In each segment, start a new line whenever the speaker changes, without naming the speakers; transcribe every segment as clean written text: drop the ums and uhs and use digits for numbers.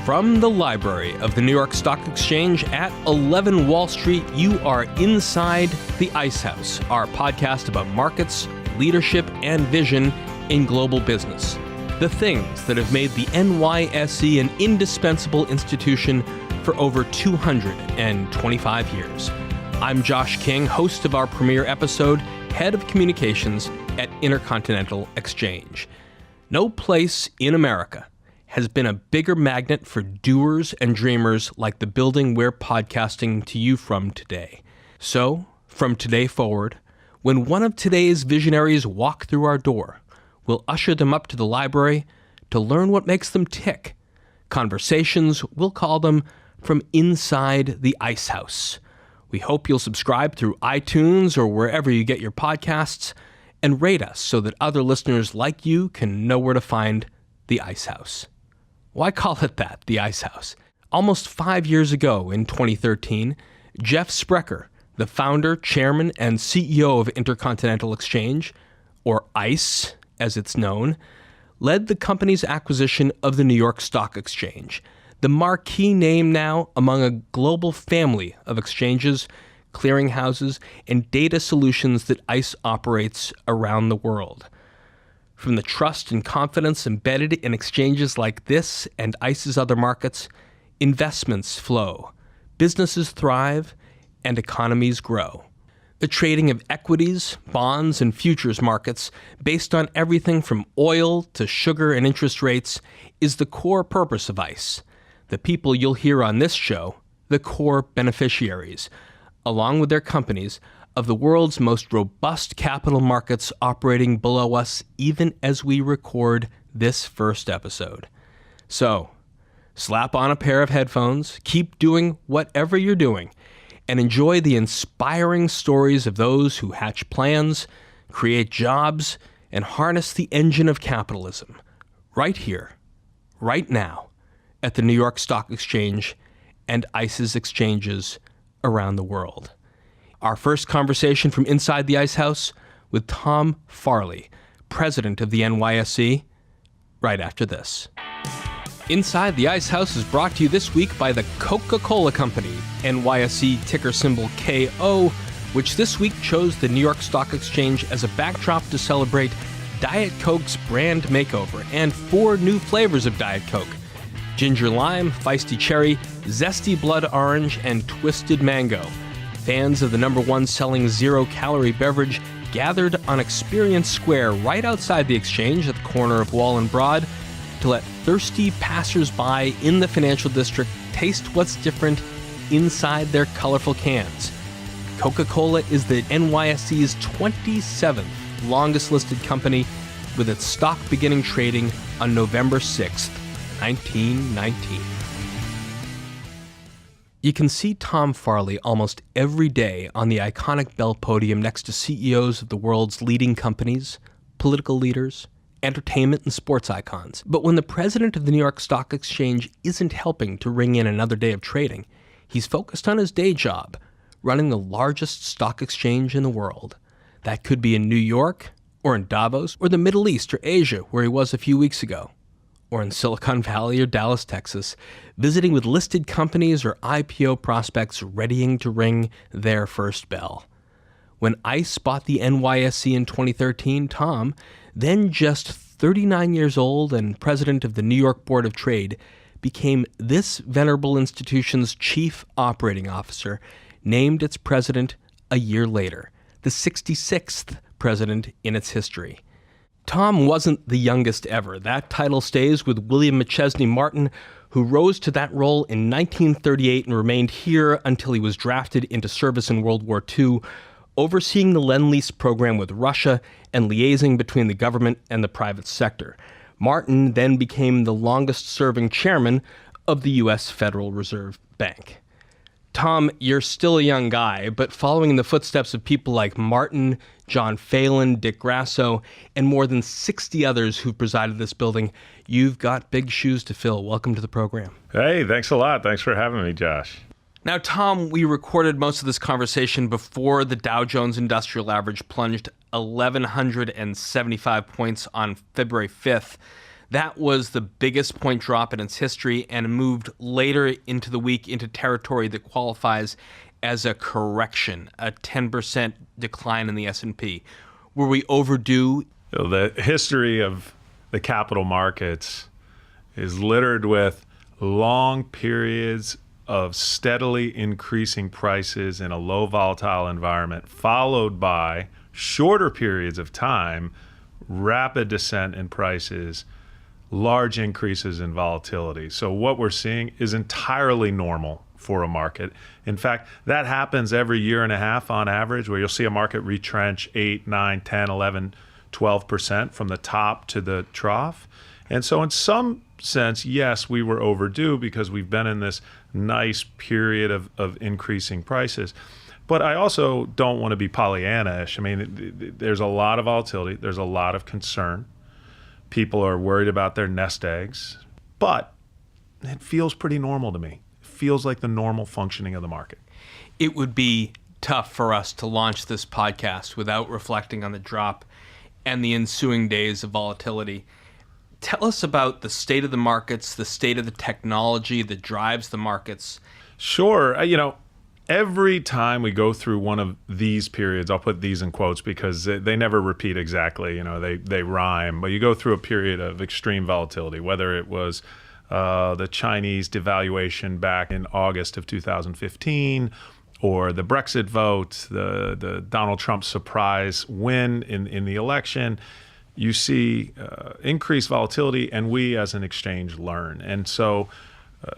From the library of the New York Stock Exchange at 11 Wall Street, you are inside the Ice House, our podcast about markets, leadership, and vision in global business. The things that have made the NYSE an indispensable institution for over 225 years. I'm Josh King, host of our premiere episode, head of communications at Intercontinental Exchange. No place in America has been a bigger magnet for doers and dreamers like the building we're podcasting to you from today. So, from today forward, when one of today's visionaries walk through our door, we'll usher them up to the library to learn what makes them tick. Conversations, we'll call them, from inside the Ice House. We hope you'll subscribe through iTunes or wherever you get your podcasts and rate us so that other listeners like you can know where to find the Ice House. Why call it that, the Ice House? Almost 5 years ago, in 2013, Jeff Sprecher, the founder, chairman, and CEO of Intercontinental Exchange, or ICE as it's known, led the company's acquisition of the New York Stock Exchange, the marquee name now among a global family of exchanges, clearinghouses, and data solutions that ICE operates around the world. From the trust and confidence embedded in exchanges like this and ICE's other markets, investments flow, businesses thrive, and economies grow. The trading of equities, bonds, and futures markets, based on everything from oil to sugar and interest rates, is the core purpose of ICE. The people you'll hear on this show, the core beneficiaries, along with their companies, of the world's most robust capital markets operating below us even as we record this first episode. So, slap on a pair of headphones, keep doing whatever you're doing, and enjoy the inspiring stories of those who hatch plans, create jobs, and harness the engine of capitalism. Right here, right now, at the New York Stock Exchange and ICE's exchanges around the world. Our first conversation from inside the Ice House with Tom Farley, president of the NYSE, right after this. Inside the Ice House is brought to you this week by the Coca-Cola Company, NYSE ticker symbol KO, which this week chose the New York Stock Exchange as a backdrop to celebrate Diet Coke's brand makeover and 4 new flavors of Diet Coke: ginger lime, feisty cherry, zesty blood orange, and twisted mango. Fans of the #1 selling zero-calorie beverage gathered on Experience Square right outside the exchange at the corner of Wall and Broad to let thirsty passers-by in the financial district taste what's different inside their colorful cans. Coca-Cola is the NYSE's 27th longest-listed company, with its stock beginning trading on November 6th, 1919. You can see Tom Farley almost every day on the iconic Bell podium next to CEOs of the world's leading companies, political leaders, entertainment and sports icons. But when the president of the New York Stock Exchange isn't helping to ring in another day of trading, he's focused on his day job, running the largest stock exchange in the world. That could be in New York, or in Davos, or the Middle East or Asia, where he was a few weeks ago, or in Silicon Valley or Dallas, Texas, visiting with listed companies or IPO prospects readying to ring their first bell. When ICE bought the NYSE in 2013, Tom, then just 39 years old and president of the New York Board of Trade, became this venerable institution's chief operating officer, named its president a year later, the 66th president in its history. Tom wasn't the youngest ever. That title stays with William McChesney Martin, who rose to that role in 1938 and remained here until he was drafted into service in World War II, overseeing the Lend-Lease program with Russia and liaising between the government and the private sector. Martin then became the longest-serving chairman of the U.S. Federal Reserve Bank. Tom, you're still a young guy, but following in the footsteps of people like Martin, John Phelan, Dick Grasso, and more than 60 others who've presided this building, you've got big shoes to fill. Welcome to the program.
Hey, thanks a lot. Thanks for having me, Josh.
Now, Tom, we recorded most of this conversation before the Dow Jones Industrial Average plunged 1,175 points on February 5th. That was the biggest point drop in its history and moved later into the week into territory that qualifies as a correction, a 10% decline in the S&P. Were we overdue?
The history of the capital markets is littered with long periods of steadily increasing prices in a low volatile environment, followed by shorter periods of time, rapid descent in prices, large increases in volatility. So what we're seeing is entirely normal for a market. In fact, that happens every year and a half on average, where you'll see a market retrench 8, 9, 10, 11, 12% from the top to the trough. And so in some sense, yes, we were overdue because we've been in this nice period of increasing prices. But I also don't want to be Pollyanna-ish. I mean, there's a lot of volatility. There's a lot of concern. People are worried about their nest eggs. But it feels pretty normal to me. It feels like the normal functioning of the market.
It would be tough for us to launch this podcast without reflecting on the drop and the ensuing days of volatility. Tell us about the state of the markets, the state of the technology that drives the markets.
Sure. Every time we go through one of these periods, I'll put these in quotes because they never repeat exactly, they rhyme, but you go through a period of extreme volatility, whether it was the Chinese devaluation back in August of 2015, or the Brexit vote, the Donald Trump surprise win in the election. You see increased volatility, and we as an exchange learn. And so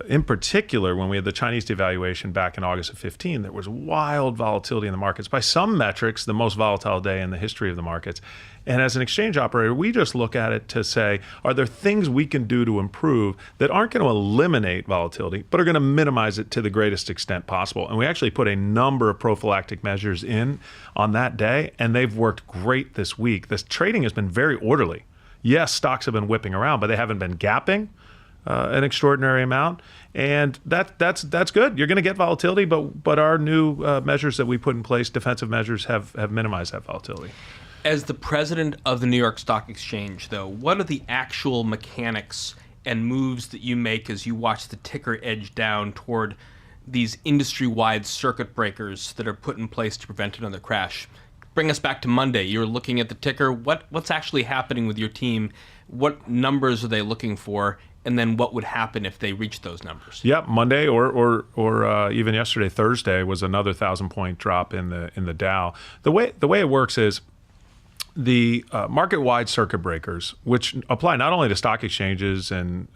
in particular, when we had the Chinese devaluation back in August of 15, there was wild volatility in the markets. By some metrics, the most volatile day in the history of the markets. And as an exchange operator, we just look at it to say, are there things we can do to improve that aren't going to eliminate volatility, but are going to minimize it to the greatest extent possible? And we actually put a number of prophylactic measures in on that day, and they've worked great this week. This trading has been very orderly. Yes, stocks have been whipping around, but they haven't been gapping an extraordinary amount, and that's good. You're going to get volatility, but our new measures that we put in place, defensive measures, have minimized that volatility.
As the president of the New York Stock Exchange, though, what are the actual mechanics and moves that you make as you watch the ticker edge down toward these industry-wide circuit breakers that are put in place to prevent another crash? Bring us back to Monday. You're looking at the ticker. What's actually happening with your team? What numbers are they looking for? And then what would happen if they reach those numbers?
Yep, Monday or even yesterday, Thursday, was another 1,000-point drop in the Dow. The way it works is the market-wide circuit breakers, which apply not only to stock exchanges and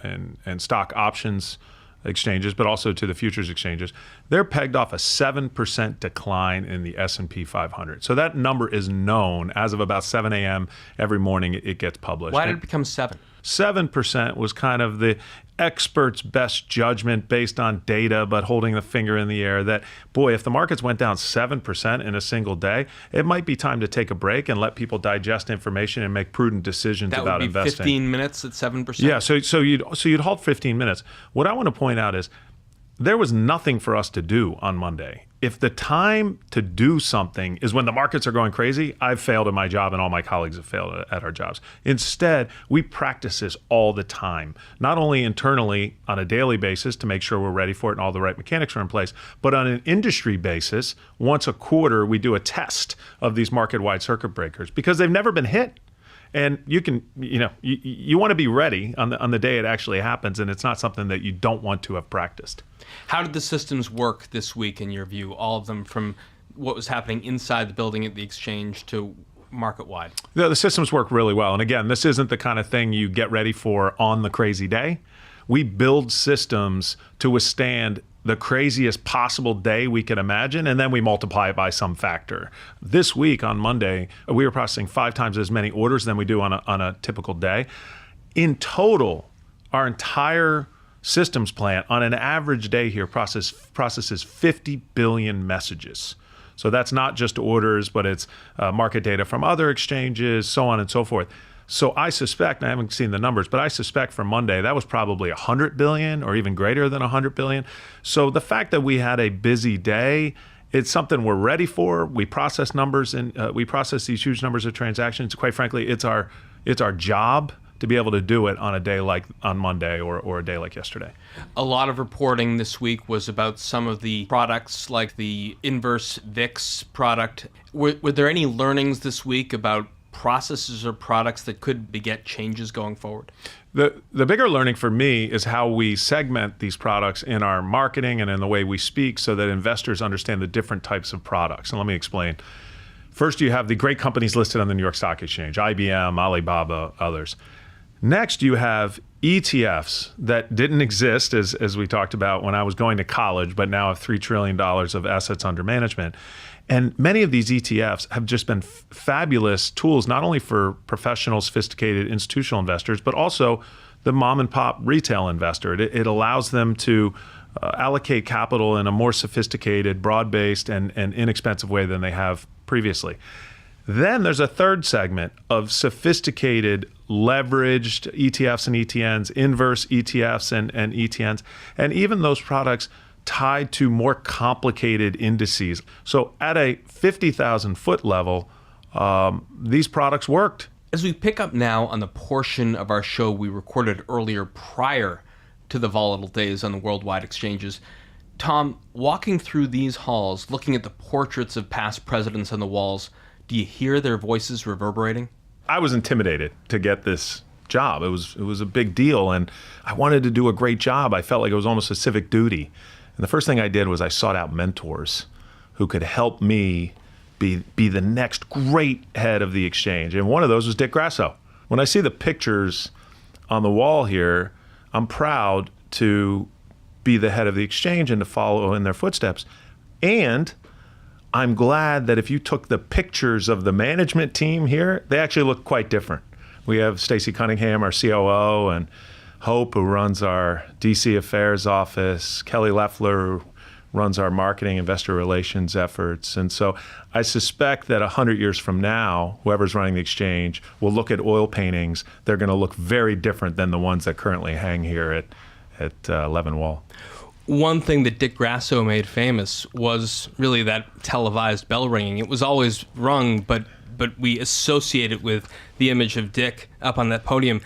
stock options exchanges, but also to the futures exchanges, they're pegged off a 7% decline in the S&P 500. So that number is known as of about 7 a.m. every morning. It gets published.
Why did it become 7?
7% was kind of the experts' best judgment based on data, but holding the finger in the air that, boy, if the markets went down 7% in a single day, it might be time to take a break and let people digest information and make prudent decisions about investing.
That would be 15 minutes at 7%?
Yeah, so you'd halt 15 minutes. What I want to point out is there was nothing for us to do on Monday. If the time to do something is when the markets are going crazy, I've failed at my job and all my colleagues have failed at our jobs. Instead, we practice this all the time, not only internally on a daily basis to make sure we're ready for it and all the right mechanics are in place, but on an industry basis, once a quarter, we do a test of these market-wide circuit breakers because they've never been hit. And you want to be ready on the day it actually happens, and it's not something that you don't want to have practiced.
How did the systems work this week, in your view, all of them, from what was happening inside the building at the exchange to market-wide?
The systems work really well. And again, this isn't the kind of thing you get ready for on the crazy day. We build systems to withstand the craziest possible day we can imagine, and then we multiply it by some factor. This week on Monday, we were processing 5 times as many orders than we do on a typical day. In total, our entire systems plant on an average day here processes 50 billion messages. So that's not just orders, but it's market data from other exchanges, so on and so forth. So I suspect, and I haven't seen the numbers, but I suspect for Monday, that was probably 100 billion or even greater than 100 billion. So the fact that we had a busy day, it's something we're ready for. We process numbers and we process these huge numbers of transactions. Quite frankly, it's our job to be able to do it on a day like on Monday or a day like yesterday.
A lot of reporting this week was about some of the products like the inverse VIX product. Were there any learnings this week about processes or products that could beget changes going forward?
The bigger learning for me is how we segment these products in our marketing and in the way we speak so that investors understand the different types of products. And let me explain. First, you have the great companies listed on the New York Stock Exchange, IBM, Alibaba, others. Next, you have ETFs that didn't exist, as we talked about when I was going to college, but now have $3 trillion of assets under management. And many of these ETFs have just been fabulous tools, not only for professional, sophisticated institutional investors, but also the mom and pop retail investor. It allows them to allocate capital in a more sophisticated, broad-based, and inexpensive way than they have previously. Then there's a third segment of sophisticated, leveraged ETFs and ETNs, inverse ETFs and ETNs, and even those products tied to more complicated indices. So at a 50,000 foot level, these products worked.
As we pick up now on the portion of our show we recorded earlier prior to the volatile days on the worldwide exchanges, Tom, walking through these halls, looking at the portraits of past presidents on the walls, do you hear their voices reverberating?
I was intimidated to get this job. It was a big deal, and I wanted to do a great job. I felt like it was almost a civic duty. And the first thing I did was I sought out mentors who could help me be the next great head of the exchange. And one of those was Dick Grasso. When I see the pictures on the wall here, I'm proud to be the head of the exchange and to follow in their footsteps. And I'm glad that if you took the pictures of the management team here, they actually look quite different. We have Stacey Cunningham, our COO, and Hope, who runs our DC Affairs office, Kelly Loeffler, who runs our marketing, investor relations efforts. And so I suspect that 100 years from now, whoever's running the exchange will look at oil paintings. They're going to look very different than the ones that currently hang here at 11 Wall.
One thing that Dick Grasso made famous was really that televised bell ringing. It was always rung, but we associate it with the image of Dick up on that podium.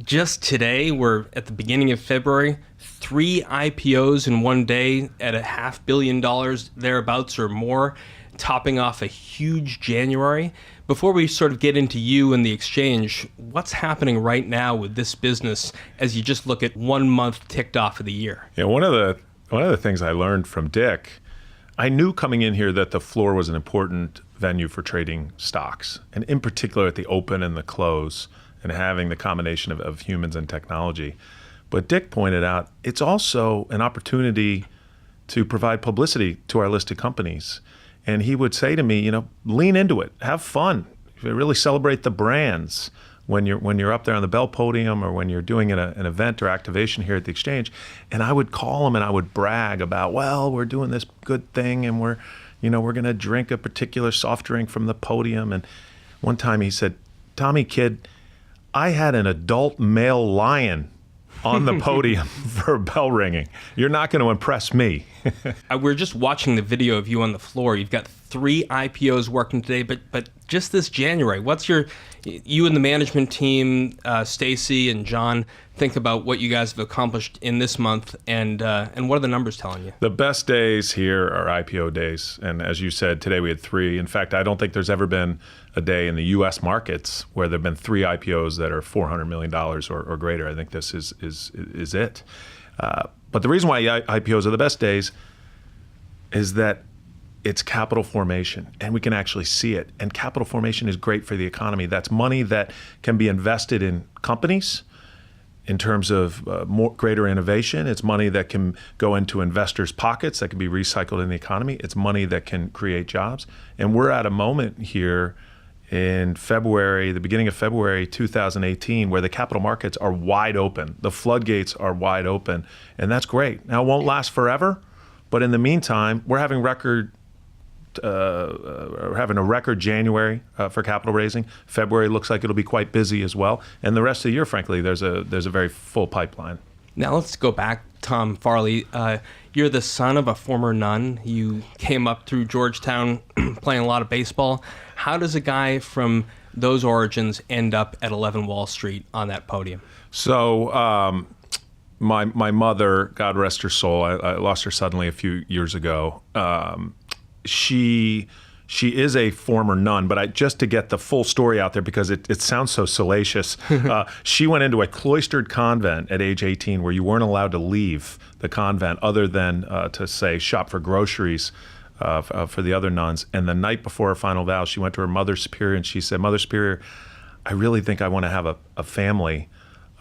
Just today, we're at the beginning of February, 3 IPOs in one day at $500 million thereabouts or more, topping off a huge January. Before we sort of get into you and the exchange, what's happening right now with this business as you just look at 1 month ticked off of the year?
Yeah, one of the things I learned from Dick, I knew coming in here that the floor was an important venue for trading stocks, and in particular at the open and the close, and having the combination of humans and technology. But Dick pointed out it's also an opportunity to provide publicity to our listed companies. And he would say to me, lean into it, have fun, really celebrate the brands when you're up there on the bell podium or when you're doing an event or activation here at the exchange. And I would call him and I would brag about, well, we're doing this good thing and we're going to drink a particular soft drink from the podium. And one time he said, Tommy, kid, I had an adult male lion on the podium for bell ringing. You're not going to impress me.
We're just watching the video of you on the floor. You've got 3 IPOs working today, but just this January, what's you and the management team, Stacey and John, think about what you guys have accomplished in this month, and what are the numbers telling you?
The best days here are IPO days, and as you said, today we had 3. In fact, I don't think there's ever been a day in the U.S. markets where there have been 3 IPOs that are $400 million or greater. I think this is it. But the reason why IPOs are the best days is that it's capital formation, and we can actually see it. And capital formation is great for the economy. That's money that can be invested in companies in terms of greater innovation. It's money that can go into investors' pockets that can be recycled in the economy. It's money that can create jobs. And we're at a moment here in February, the beginning of February 2018, where the capital markets are wide open. The floodgates are wide open, and that's great. Now, it won't last forever, but in the meantime, we're having a record January for capital raising. February looks like it'll be quite busy as well, and the rest of the year, frankly, there's a very full pipeline.
Now let's go back, Tom Farley. You're the son of a former nun. You came up through Georgetown playing a lot of baseball. How does a guy from those origins end up at 11 Wall Street on that podium?
So my mother, God rest her soul, I lost her suddenly a few years ago. She is a former nun, but just to get the full story out there, because it sounds so salacious, she went into a cloistered convent at age 18 where you weren't allowed to leave the convent other than to, say, shop for groceries for the other nuns. And the night before her final vows, she went to her Mother Superior and she said, "Mother Superior, I really think I want to have a family."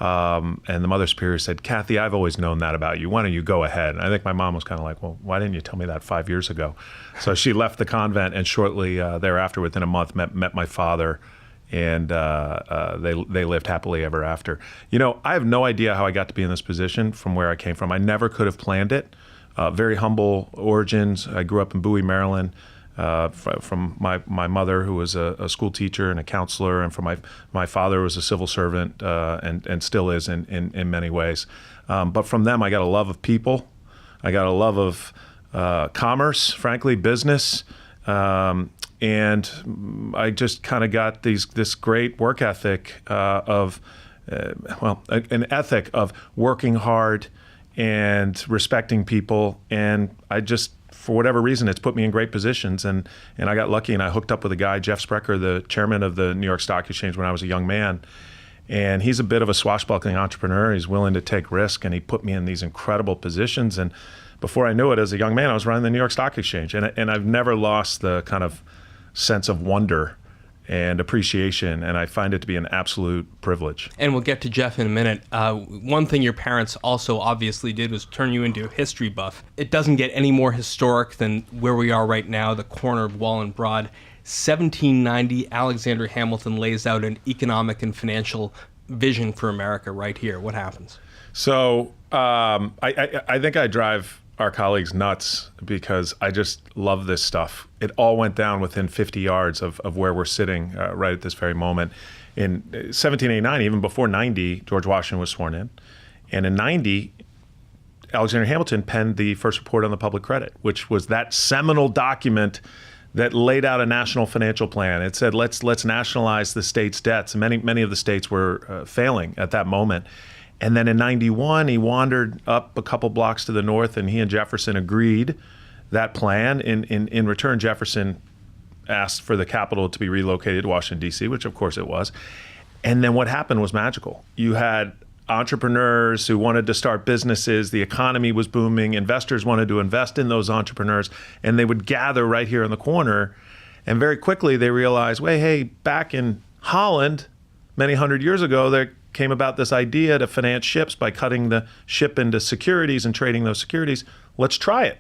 And the Mother Superior said, "Kathy, I've always known that about you. Why don't you go ahead?" And I think my mom was kind of like, "Well, why didn't you tell me that 5 years ago?" So she left the convent, and shortly thereafter, within a month, met my father, and they lived happily ever after. You know, I have no idea how I got to be in this position from where I came from. I never could have planned it. Very humble origins. I grew up in Bowie, Maryland. From my mother, who was a school teacher and a counselor, and from my father, who was a civil servant and still is in many ways. But from them, I got a love of people. I got a love of commerce, frankly, business. And I just kind of got this great work ethic an ethic of working hard and respecting people. And I just, for whatever reason, it's put me in great positions. And I got lucky and I hooked up with a guy, Jeff Sprecher, the chairman of the New York Stock Exchange, when I was a young man. And he's a bit of a swashbuckling entrepreneur. He's willing to take risk, and he put me in these incredible positions. And before I knew it, as a young man, I was running the New York Stock Exchange. And I've never lost the kind of sense of wonder and appreciation, and I find it to be an absolute privilege.
And we'll get to Jeff in a minute. One thing your parents also obviously did was turn you into a history buff. It doesn't get any more historic than where we are right now, the corner of Wall and Broad. 1790, Alexander Hamilton lays out an economic and financial vision for America right here. What happens?
So I think I drive our colleagues nuts because I just love this stuff. It all went down within 50 yards of where we're sitting right at this very moment. In 1789, even before 90, George Washington was sworn in. And in 90, Alexander Hamilton penned the first report on the public credit, which was that seminal document that laid out a national financial plan. It said, let's nationalize the state's debts. And many of the states were failing at that moment. And then in 91, he wandered up a couple blocks to the north, and he and Jefferson agreed that plan. In return, Jefferson asked for the capital to be relocated to Washington, D.C., which of course it was. And then what happened was magical. You had entrepreneurs who wanted to start businesses. The economy was booming. Investors wanted to invest in those entrepreneurs, and they would gather right here in the corner. And very quickly they realized, wait, hey, back in Holland, many hundred years ago, there came about this idea to finance ships by cutting the ship into securities and trading those securities. Let's try it.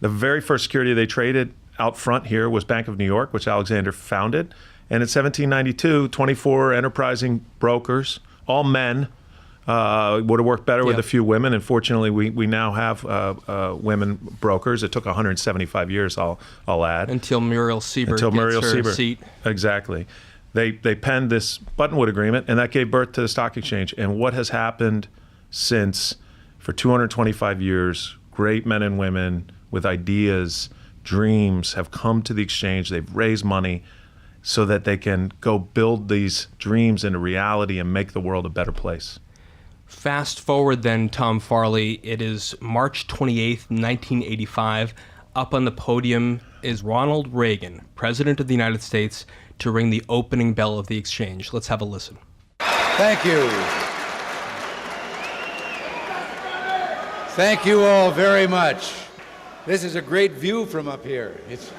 The very first security they traded out front here was Bank of New York, which Alexander founded. And in 1792, 24 enterprising brokers, all men, would have worked better with a few women. And fortunately, we now have women brokers. It took 175 years, I'll add.
Until Muriel Siebert gets her seat.
Exactly. They penned this Buttonwood Agreement, and that gave birth to the stock exchange. And what has happened since, for 225 years, great men and women with ideas, dreams have come to the exchange. They've raised money so that they can go build these dreams into reality and make the world a better place.
Fast forward then, Tom Farley. It is March 28th, 1985. Up on the podium is Ronald Reagan, President of the United States, to ring the opening bell of the exchange. Let's have a listen.
Thank you. Thank you all very much. This is a great view from up here. It's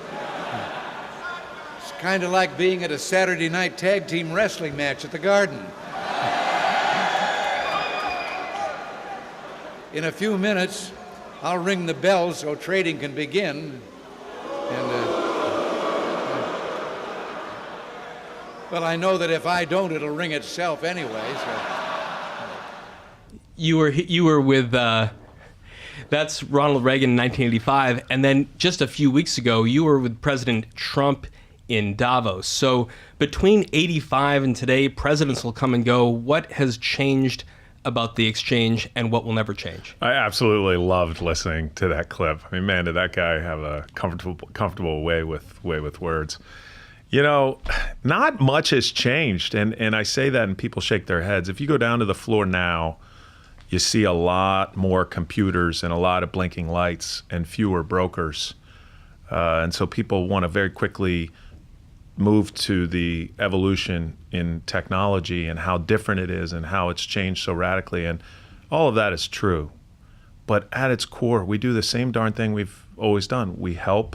kind of like being at a Saturday night tag team wrestling match at the Garden. In a few minutes, I'll ring the bell so trading can begin. Well, I know that if I don't, it'll ring itself anyway. So.
You were with that's Ronald Reagan in 1985, and then just a few weeks ago, you were with President Trump in Davos. So between 85 and today, presidents will come and go. What has changed about the exchange, and what will never change?
I absolutely loved listening to that clip. I mean, man, did that guy have a comfortable way with words. Not much has changed. And I say that and people shake their heads. If you go down to the floor now, you see a lot more computers and a lot of blinking lights and fewer brokers. And so people want to very quickly move to the evolution in technology and how different it is and how it's changed so radically. And all of that is true. But at its core, we do the same darn thing we've always done. We help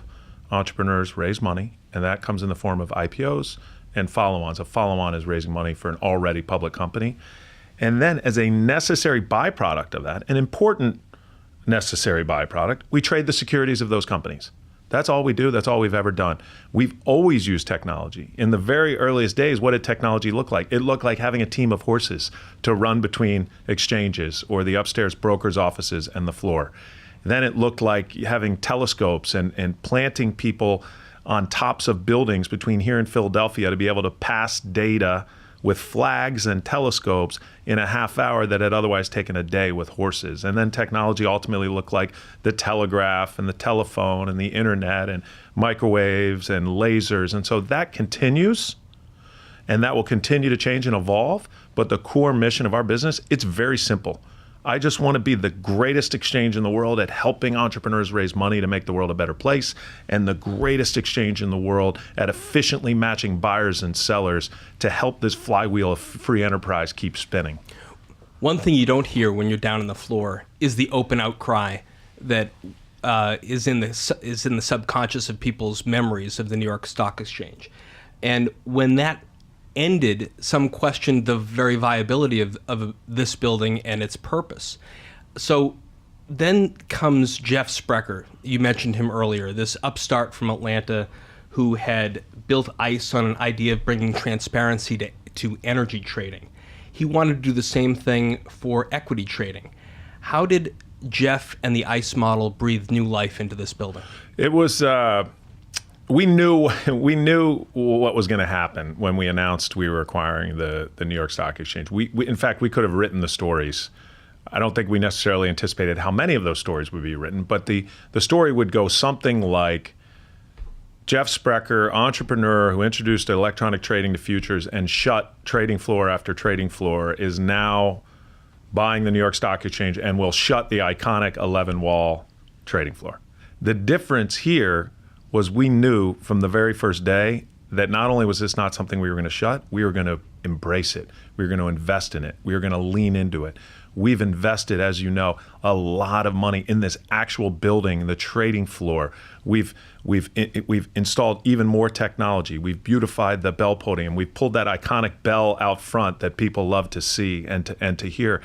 entrepreneurs raise money, and that comes in the form of IPOs and follow-ons. A follow-on is raising money for an already public company. And then as a necessary byproduct of that, an important necessary byproduct, we trade the securities of those companies. That's all we do. That's all we've ever done. We've always used technology. In the very earliest days, what did technology look like? It looked like having a team of horses to run between exchanges or the upstairs brokers' offices and the floor. Then it looked like having telescopes and planting people on tops of buildings between here and Philadelphia to be able to pass data with flags and telescopes in a half hour that had otherwise taken a day with horses. And then technology ultimately looked like the telegraph and the telephone and the internet and microwaves and lasers. And so that continues, and that will continue to change and evolve. But the core mission of our business, it's very simple. I just want to be the greatest exchange in the world at helping entrepreneurs raise money to make the world a better place, and the greatest exchange in the world at efficiently matching buyers and sellers to help this flywheel of free enterprise keep spinning.
One thing you don't hear when you're down on the floor is the open outcry that is in the subconscious of people's memories of the New York Stock Exchange. And when that ended, some questioned the very viability of this building and its purpose. So then comes Jeff Sprecher. You mentioned him earlier, this upstart from Atlanta who had built ICE on an idea of bringing transparency to energy trading. He wanted to do the same thing for equity trading. How did Jeff and the ICE model breathe new life into this building?
It was... We knew what was going to happen when we announced we were acquiring the New York Stock Exchange. In fact, we could have written the stories. I don't think we necessarily anticipated how many of those stories would be written, but the story would go something like Jeff Sprecher, entrepreneur who introduced electronic trading to futures and shut trading floor after trading floor, is now buying the New York Stock Exchange and will shut the iconic 11-wall trading floor. The difference here was we knew from the very first day that not only was this not something we were going to shut, we were going to embrace it. We were going to invest in it. We were going to lean into it. We've invested, as you know, a lot of money in this actual building, the trading floor. We've installed even more technology. We've beautified the bell podium. We've pulled that iconic bell out front that people love to see and to hear.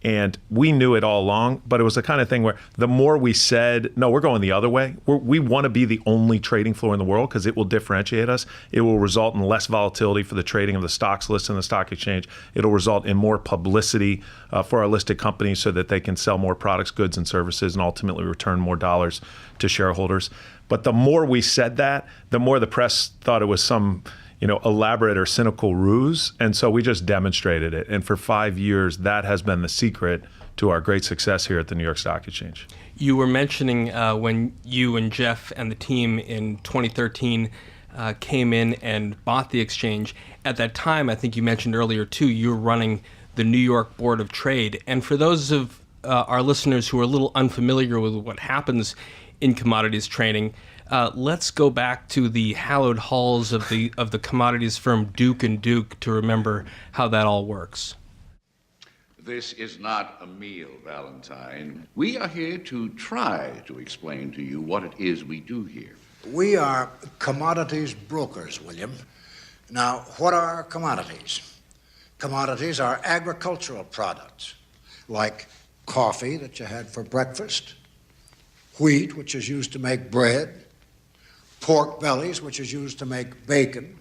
And we knew it all along, but it was the kind of thing where the more we said, no, we're going the other way. We want to be the only trading floor in the world because it will differentiate us. It will result in less volatility for the trading of the stocks listed in the stock exchange. It'll result in more publicity for our listed companies so that they can sell more products, goods, and services and ultimately return more dollars to shareholders. But the more we said that, the more the press thought it was some elaborate or cynical ruse. And so we just demonstrated it. And for 5 years, that has been the secret to our great success here at the New York Stock Exchange.
You were mentioning when you and Jeff and the team in 2013 came in and bought the exchange. At that time, I think you mentioned earlier too, you were running the New York Board of Trade. And for those of our listeners who are a little unfamiliar with what happens in commodities trading, let's go back to the hallowed halls of the commodities firm Duke & Duke to remember how that all works.
This is not a meal, Valentine. We are here to try to explain to you what it is we do here.
We are commodities brokers, William. Now, what are commodities? Commodities are agricultural products, like coffee that you had for breakfast, wheat, which is used to make bread, pork bellies, which is used to make bacon,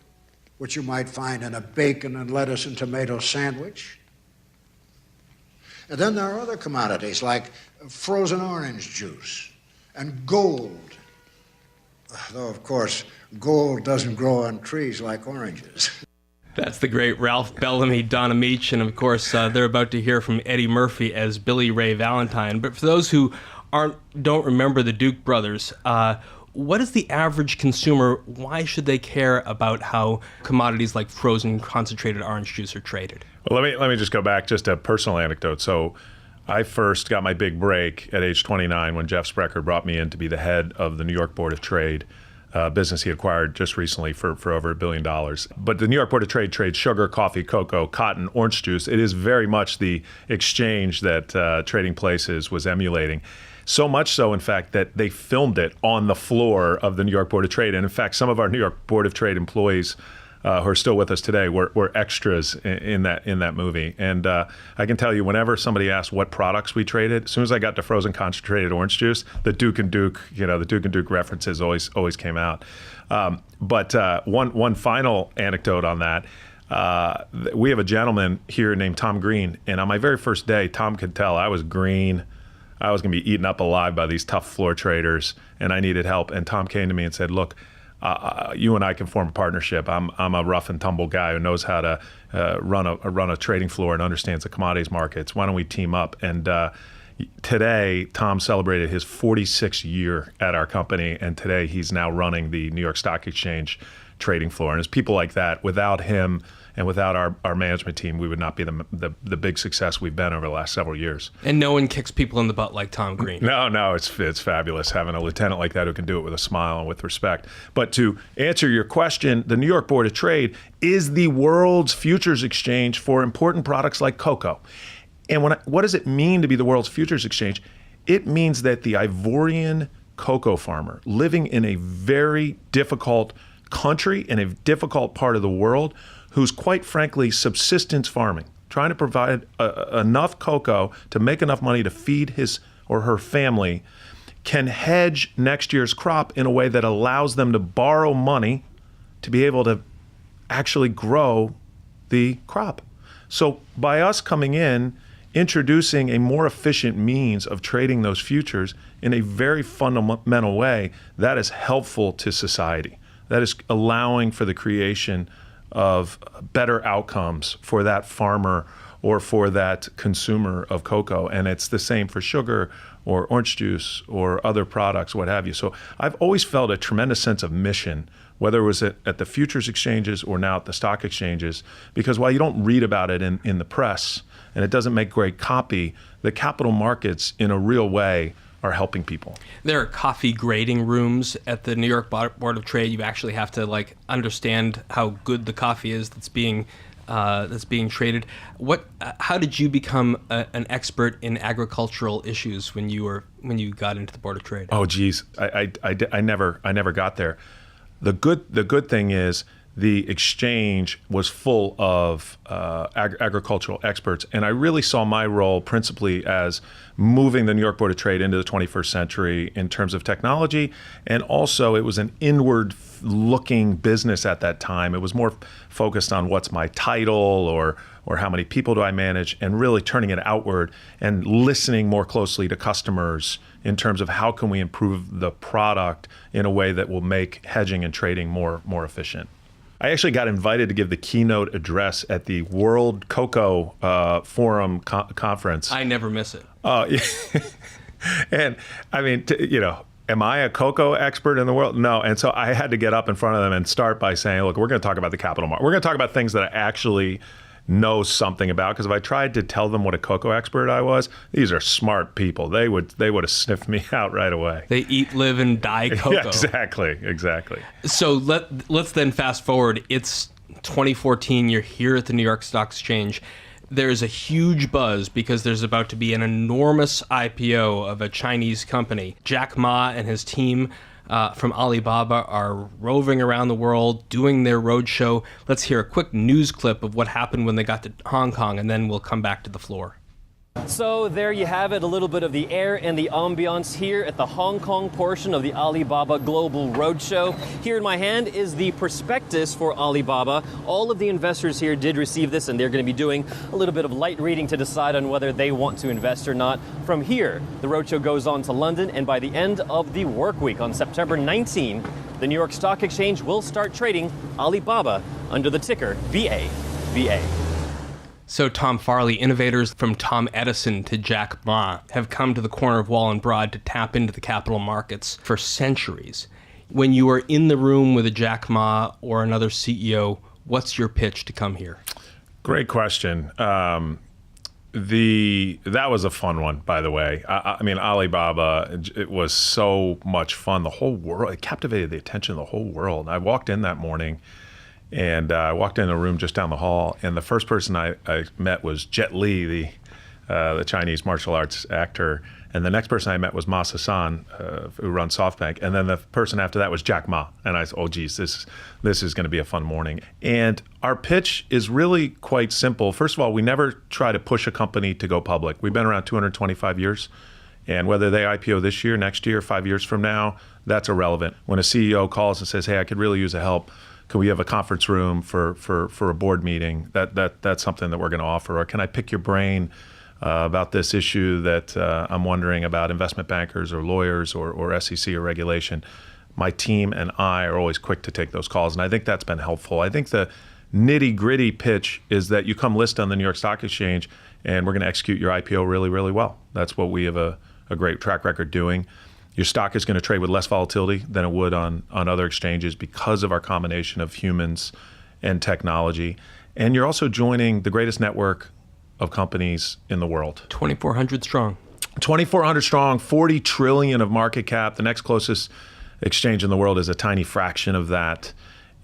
which you might find in a bacon and lettuce and tomato sandwich. And then there are other commodities like frozen orange juice and gold. Though, of course, gold doesn't grow on trees like oranges.
That's the great Ralph Bellamy, Donna Meach, and of course, they're about to hear from Eddie Murphy as Billy Ray Valentine. But for those who don't remember the Duke brothers, what is the average consumer? Why should they care about how commodities like frozen concentrated orange juice are traded?
Well, let me just go back, just a personal anecdote. So I first got my big break at age 29 when Jeff Sprecher brought me in to be the head of the New York Board of Trade, business he acquired just recently for over $1 billion. But the New York Board of Trade trades sugar, coffee, cocoa, cotton, orange juice. It is very much the exchange that Trading Places was emulating. So much so, in fact, that they filmed it on the floor of the New York Board of Trade. And in fact, some of our New York Board of Trade employees who are still with us today were extras in that movie. And I can tell you, whenever somebody asked what products we traded, as soon as I got to frozen concentrated orange juice, the Duke and Duke references always came out. But one final anecdote on that. We have a gentleman here named Tom Green, and on my very first day, Tom could tell I was green. I was going to be eaten up alive by these tough floor traders, and I needed help. And Tom came to me and said, "Look, you and I can form a partnership. I'm a rough and tumble guy who knows how to run a trading floor and understands the commodities markets. Why don't we team up?" And today, Tom celebrated his 46th year at our company, and today he's now running the New York Stock Exchange trading floor. And it's people like that. Without him and without our management team, we would not be the big success we've been over the last several years.
And no one kicks people in the butt like Tom Green.
No, it's fabulous having a lieutenant like that who can do it with a smile and with respect. But to answer your question, the New York Board of Trade is the world's futures exchange for important products like cocoa. And what does it mean to be the world's futures exchange? It means that the Ivorian cocoa farmer living in a very difficult country, in a difficult part of the world, who's quite frankly subsistence farming, trying to provide enough cocoa to make enough money to feed his or her family, can hedge next year's crop in a way that allows them to borrow money to be able to actually grow the crop. So by us coming in, introducing a more efficient means of trading those futures in a very fundamental way, that is helpful to society. That is allowing for the creation of better outcomes for that farmer or for that consumer of cocoa. And it's the same for sugar or orange juice or other products, what have you. So I've always felt a tremendous sense of mission, whether it was at the futures exchanges or now at the stock exchanges, because while you don't read about it in the press and it doesn't make great copy, the capital markets in a real way are helping people.
There are coffee grading rooms at the New York Board of Trade. You actually have to understand how good the coffee is that's being traded. How did you become an expert in agricultural issues when you got into the Board of Trade?
Oh, geez, I never got there. The good thing is the exchange was full of agricultural experts, and I really saw my role principally as moving the New York Board of Trade into the 21st century in terms of technology, and also it was an inward-looking business at that time. It was more focused on what's my title or how many people do I manage, and really turning it outward and listening more closely to customers in terms of how can we improve the product in a way that will make hedging and trading more efficient. I actually got invited to give the keynote address at the World Cocoa Forum conference.
I never miss it.
Yeah. And I mean, am I a cocoa expert in the world? No. And so I had to get up in front of them and start by saying, look, we're going to talk about the capital market. We're going to talk about things that I actually know something about, because if I tried to tell them what a cocoa expert I was, these are smart people. They would have sniffed me out right away.
They eat, live, and die cocoa.
Yeah, exactly.
So let's then fast forward. It's 2014. You're here at the New York Stock Exchange. There's a huge buzz because there's about to be an enormous IPO of a Chinese company. Jack Ma and his team from Alibaba are roving around the world doing their roadshow. Let's hear a quick news clip of what happened when they got to Hong Kong, and then we'll come back to the floor.
So there you have it, a little bit of the air and the ambiance here at the Hong Kong portion of the Alibaba Global Roadshow. Here in my hand is the prospectus for Alibaba. All of the investors here did receive this, and they're going to be doing a little bit of light reading to decide on whether they want to invest or not. From here, the roadshow goes on to London, and by the end of the work week on September 19, the New York Stock Exchange will start trading Alibaba under the ticker VAVA.
So Tom Farley, innovators from Tom Edison to Jack Ma have come to the corner of Wall and Broad to tap into the capital markets for centuries. When you are in the room with a Jack Ma or another CEO, what's your pitch to come here?
Great question. That was a fun one, by the way. I mean, Alibaba, it was so much fun. The whole world, it captivated the attention of the whole world. I walked in that morning, and I walked in a room just down the hall, and the first person I met was Jet Li, the Chinese martial arts actor. And the next person I met was Ma Sasan, who runs SoftBank. And then the person after that was Jack Ma. And I said, oh, geez, this is going to be a fun morning. And our pitch is really quite simple. First of all, we never try to push a company to go public. We've been around 225 years. And whether they IPO this year, next year, 5 years from now, that's irrelevant. When a CEO calls and says, hey, I could really use a help, can we have a conference room for a board meeting? That's something that we're going to offer. Or can I pick your brain about this issue that I'm wondering about, investment bankers or lawyers or SEC or regulation? My team and I are always quick to take those calls, and I think that's been helpful. I think the nitty-gritty pitch is that you come list on the New York Stock Exchange, and we're going to execute your IPO really, really well. That's what we have a great track record doing. Your stock is going to trade with less volatility than it would on other exchanges because of our combination of humans and technology. And you're also joining the greatest network of companies in the world.
2,400 strong.
2,400 strong, 40 trillion of market cap. The next closest exchange in the world is a tiny fraction of that.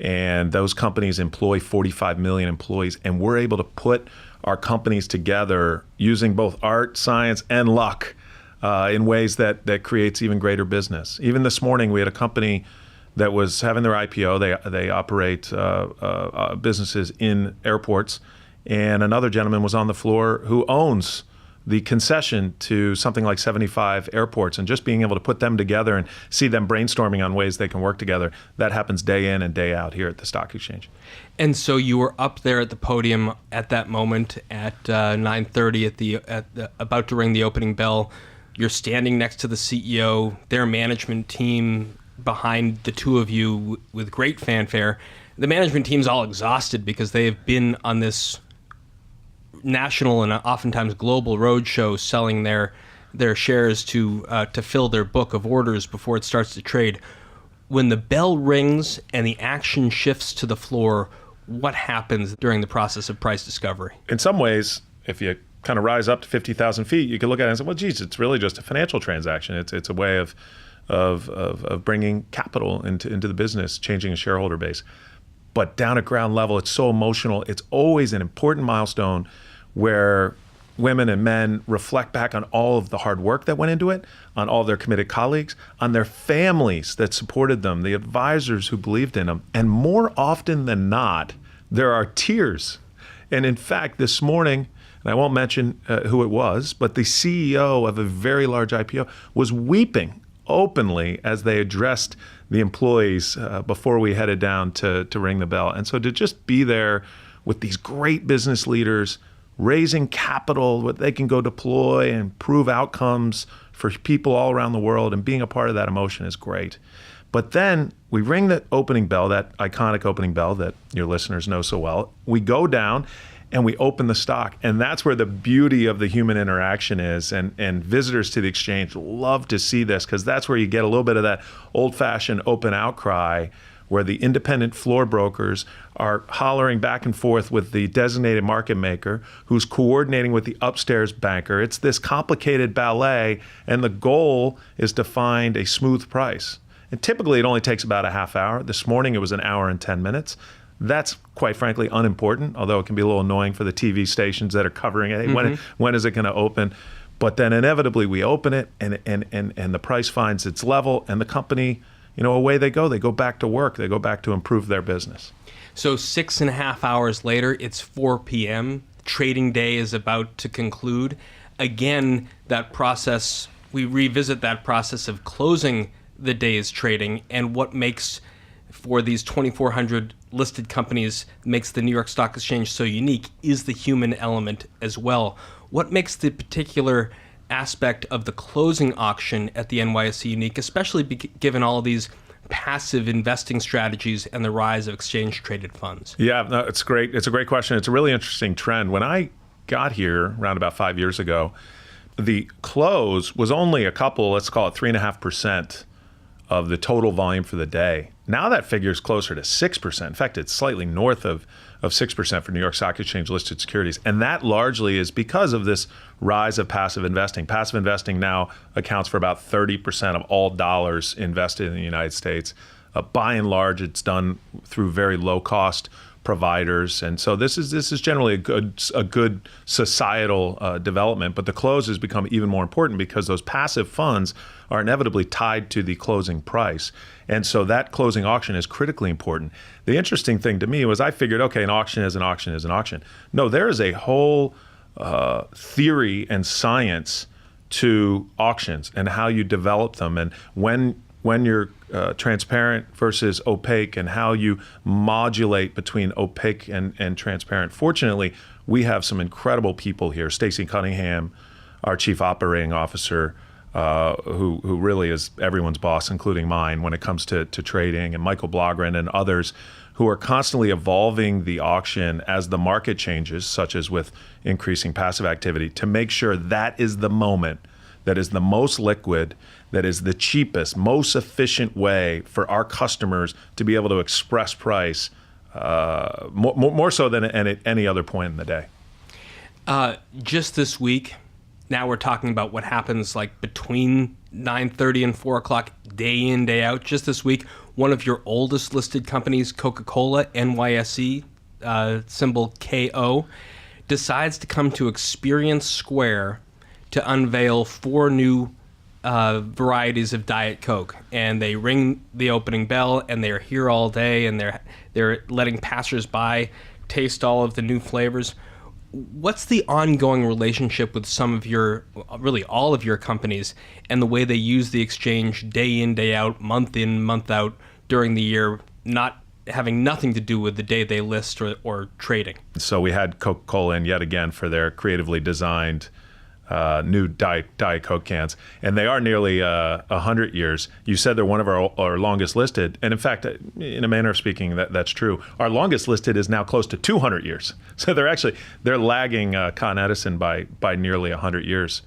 And those companies employ 45 million employees. And we're able to put our companies together using both art, science, and luck in ways that creates even greater business. Even this morning, we had a company that was having their IPO. They operate businesses in airports. And another gentleman was on the floor who owns the concession to something like 75 airports. And just being able to put them together and see them brainstorming on ways they can work together, that happens day in and day out here at the Stock Exchange.
And so you were up there at the podium at that moment at 9:30 about to ring the opening bell. You're standing next to the CEO, their management team behind the two of you with great fanfare. The management team's all exhausted because they have been on this national and oftentimes global roadshow selling their shares to fill their book of orders before it starts to trade. When the bell rings and the action shifts to the floor, what happens during the process of price discovery?
In some ways, if you kind of rise up to 50,000 feet, you can look at it and say, well, geez, it's really just a financial transaction. It's a way of bringing capital into the business, changing a shareholder base. But down at ground level, it's so emotional. It's always an important milestone where women and men reflect back on all of the hard work that went into it, on all of their committed colleagues, on their families that supported them, the advisors who believed in them. And more often than not, there are tears. And in fact, this morning, and I won't mention who it was, but the CEO of a very large IPO was weeping openly as they addressed the employees before we headed down to ring the bell. And so to just be there with these great business leaders, raising capital, what they can go deploy and prove outcomes for people all around the world, and being a part of that emotion is great. But then we ring the opening bell, that iconic opening bell that your listeners know so well. We go down and we open the stock. And that's where the beauty of the human interaction is. And visitors to the exchange love to see this, because that's where you get a little bit of that old-fashioned open outcry, where the independent floor brokers are hollering back and forth with the designated market maker who's coordinating with the upstairs banker. It's this complicated ballet, and the goal is to find a smooth price. And typically it only takes about a half hour. This morning it was an hour and 10 minutes. That's quite frankly unimportant, although it can be a little annoying for the TV stations that are covering it. Hey, when is it going to open? But then inevitably we open it, and the price finds its level, and the company, away they go. They go back to work. They go back to improve their business.
So 6.5 hours later, it's 4 p.m. Trading day is about to conclude. Again, that process, we revisit that process of closing the day's trading, and what makes, for these 2,400 listed companies, makes the New York Stock Exchange so unique is the human element as well. What makes the particular aspect of the closing auction at the NYSE unique, especially given all of these passive investing strategies and the rise of exchange-traded funds?
Yeah, no, it's great. It's a great question. It's a really interesting trend. When I got here around about 5 years ago, the close was only a couple, let's call it 3.5% of the total volume for the day. Now that figure is closer to 6%. In fact, it's slightly north of 6% for New York Stock Exchange listed securities. And that largely is because of this rise of passive investing. Passive investing now accounts for about 30% of all dollars invested in the United States. By and large, it's done through very low cost providers, and so this is generally a good societal development. But the close has become even more important because those passive funds are inevitably tied to the closing price, and so that closing auction is critically important. The interesting thing to me was I figured, okay, an auction is an auction is an auction. No, there is a whole theory and science to auctions and how you develop them, and when you're transparent versus opaque, and how you modulate between opaque and transparent. Fortunately, we have some incredible people here. Stacey Cunningham, our chief operating officer, who really is everyone's boss, including mine, when it comes to trading, and Michael Blogren and others who are constantly evolving the auction as the market changes, such as with increasing passive activity, to make sure that is the moment that is the most liquid, that is the cheapest, most efficient way for our customers to be able to express price more so than at any other point in the day.
Just this week, now we're talking about what happens like between 9:30 and 4 o'clock, day in, day out. Just this week, one of your oldest listed companies, Coca-Cola, NYSE, symbol KO, decides to come to Experience Square to unveil 4 new varieties of Diet Coke, and they ring the opening bell, and they're here all day, and they're letting passersby taste all of the new flavors. What's the ongoing relationship with some of your, really all of your companies, and the way they use the exchange day in, day out, month in, month out during the year, not having nothing to do with the day they list or trading? So
we had Coca-Cola in yet again for their creatively designed new Diet Coke cans, and they are nearly 100 years. You said they're one of our longest listed, and in fact, in a manner of speaking, that's true. Our longest listed is now close to 200 years. So they're lagging Con Edison by nearly 100 years.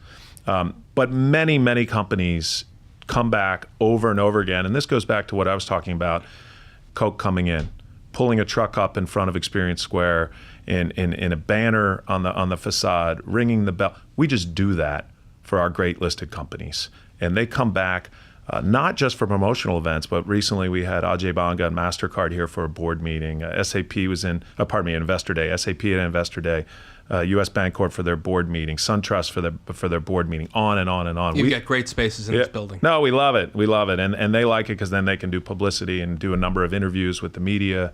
But many companies come back over and over again, and this goes back to what I was talking about: Coke coming in, pulling a truck up in front of Experience Square, in a banner on the facade, ringing the bell. We just do that for our great listed companies, and they come back not just for promotional events, but recently we had Ajay Banga and MasterCard here for a board meeting. SAP was Investor Day. SAP at Investor Day. U.S. Bancorp for their board meeting. SunTrust for their board meeting. On and on and on.
You've got great spaces in this building.
No, we love it. We love it, and they like it because then they can do publicity and do a number of interviews with the media.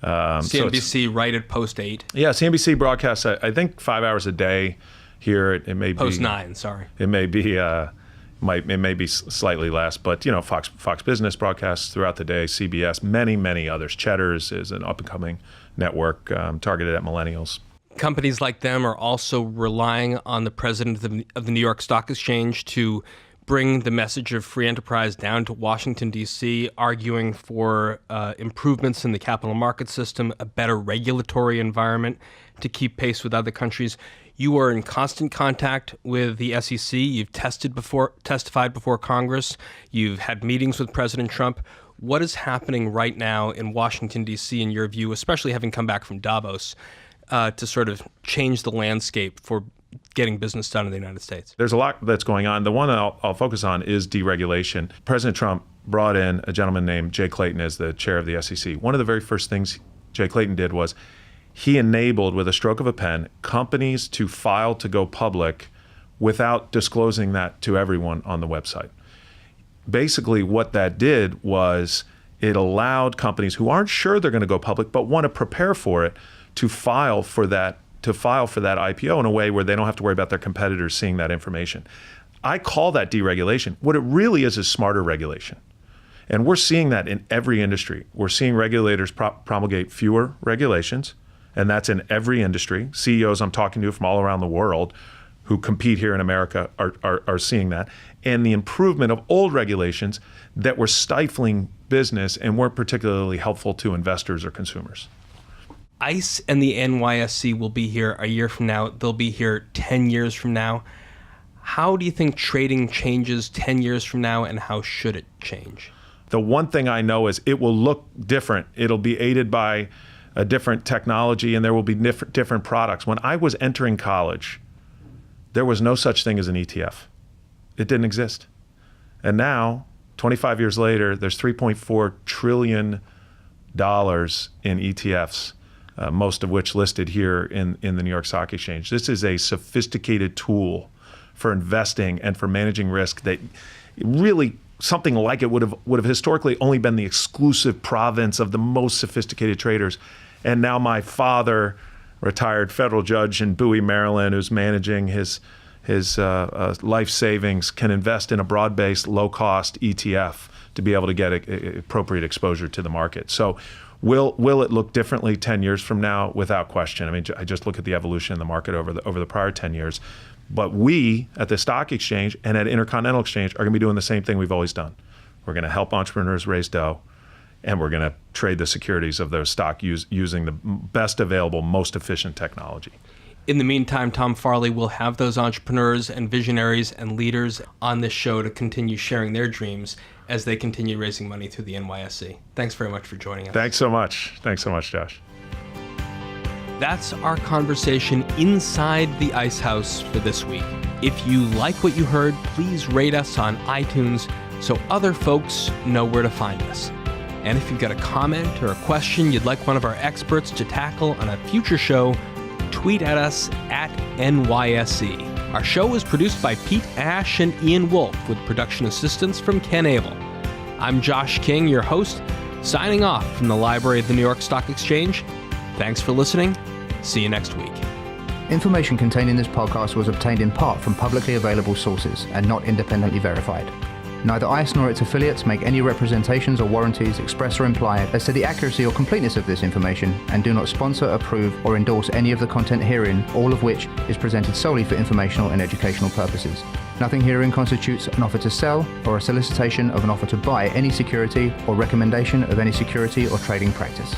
CNBC right at post 8.
Yeah, CNBC broadcasts, I think, 5 hours a day here. It may be
post 9. Sorry.
It may be it may be slightly less, but Fox Business broadcasts throughout the day. CBS, many others. Cheddar's is an up and coming network targeted at millennials.
Companies like them are also relying on the president of the New York Stock Exchange to bring the message of free enterprise down to Washington, D.C., arguing for improvements in the capital market system, a better regulatory environment to keep pace with other countries. You are in constant contact with the SEC. You've testified before Congress. You've had meetings with President Trump. What is happening right now in Washington, D.C., in your view, especially having come back from Davos, to sort of change the landscape for getting business done in the United States?
There's a lot that's going on. The one that I'll focus on is deregulation. President Trump brought in a gentleman named Jay Clayton as the chair of the SEC. One of the very first things Jay Clayton did was he enabled, with a stroke of a pen, companies to file to go public without disclosing that to everyone on the website. Basically, what that did was it allowed companies who aren't sure they're going to go public but want to prepare for it to file for that IPO in a way where they don't have to worry about their competitors seeing that information. I call that deregulation. What it really is smarter regulation. And we're seeing that in every industry. We're seeing regulators promulgate fewer regulations, and that's in every industry. CEOs I'm talking to from all around the world who compete here in America are seeing that. And the improvement of old regulations that were stifling business and weren't particularly helpful to investors or consumers.
ICE and the NYSE will be here a year from now. They'll be here 10 years from now. How do you think trading changes 10 years from now, and how should it change?
The one thing I know is it will look different. It'll be aided by a different technology, and there will be different products. When I was entering college, there was no such thing as an ETF. It didn't exist. And now, 25 years later, there's $3.4 trillion in ETFs, most of which listed here in the New York Stock Exchange. This is a sophisticated tool for investing and for managing risk that really something like it would have historically only been the exclusive province of the most sophisticated traders. And now my father, retired federal judge in Bowie, Maryland, who's managing his life savings, can invest in a broad-based, low-cost ETF to be able to get appropriate exposure to the market. So will it look differently 10 years from now? Without question. I mean, I just look at the evolution in the market over the prior 10 years. But we at the Stock Exchange and at Intercontinental Exchange are going to be doing the same thing we've always done. We're going to help entrepreneurs raise dough, and we're going to trade the securities of those stock using the best available, most efficient technology.
In the meantime, Tom Farley will have those entrepreneurs and visionaries and leaders on this show to continue sharing their dreams as they continue raising money through the NYSE. Thanks very much for joining us.
Thanks so much. Thanks so much, Josh.
That's our conversation inside the Ice House for this week. If you like what you heard, please rate us on iTunes so other folks know where to find us. And if you've got a comment or a question you'd like one of our experts to tackle on a future show, tweet at us at NYSE. Our show is produced by Pete Ash and Ian Wolfe with production assistance from Ken Abel. I'm Josh King, your host, signing off from the Library of the New York Stock Exchange. Thanks for listening. See you next week.
Information contained in this podcast was obtained in part from publicly available sources and not independently verified. Neither ICE nor its affiliates make any representations or warranties, express or implied, as to the accuracy or completeness of this information, and do not sponsor, approve, or endorse any of the content herein, all of which is presented solely for informational and educational purposes. Nothing herein constitutes an offer to sell or a solicitation of an offer to buy any security or recommendation of any security or trading practice.